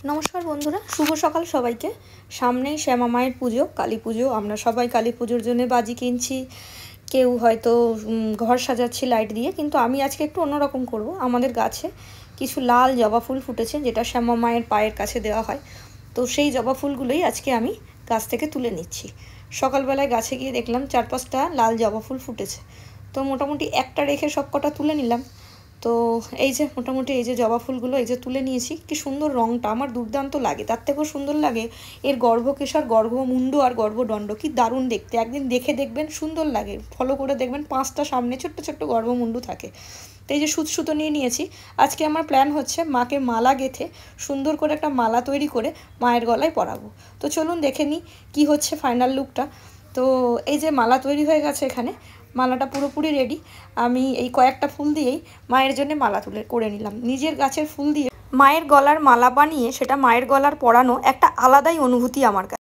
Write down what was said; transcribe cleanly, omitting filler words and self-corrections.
নমস্কার বন্ধুরা, শুভ সকাল সবাইকে। সামনেই শ্যামা মায়ের পুজো, কালী পুজো। আমরা সবাই কালী পুজোর জন্য বাজি কিনছি, কেউ হয়তো ঘর সাজাচ্ছি লাইট দিয়ে, কিন্তু আমি আজকে একটু অন্যরকম করব। আমাদের গাছে কিছু লাল জবা ফুল ফুটেছে, যেটা শ্যামা মায়ের পায়ের কাছে দেওয়া হয়। তো সেই জবা ফুলগুলোই আজকে আমি গাছ থেকে তুলে নিচ্ছি। সকালবেলায় গাছে গিয়ে দেখলাম 4-5টা লাল জবা ফুল ফুটেছে, তো মোটামুটি একটা রেখে সব কটা তুলে নিলাম। তো এই যে মোটামুটি এই যে জবা ফুলগুলো এই যে তুলে নিয়েছি। কি সুন্দর রঙটা, আমার দুর্দান্ত লাগে। তার থেকেও সুন্দর লাগে এর গর্ভকেশর, গর্ভমুণ্ড আর গর্ভদণ্ড, কি দারুণ দেখতে। একদিন দেখে দেখবেন, সুন্দর লাগে। ফলো করে দেখবেন, 5টা সামনে ছোট্ট ছোট্ট গর্ভমুণ্ড থাকে। তো এই যে সুতো নিয়ে নিয়েছি। আজকে আমার প্ল্যান হচ্ছে মাকে মালা গেঁথে সুন্দর করে একটা মালা তৈরি করে মায়ের গলায় পরাবো। তো চলুন দেখে নিই কী হচ্ছে ফাইনাল লুকটা। তো এই যে মালা তৈরি হয়ে গেছে, এখানে মালাটা পুরোপুরি রেডি। আমি এই কয়েকটা ফুল দিয়েই মায়ের জন্য মালা করে নিলাম। নিজের গাছের ফুল দিয়ে মায়ের গলার মালা বানিয়ে সেটা মায়ের গলার পরানো একটা আলাদাই অনুভূতি আমার কাছে।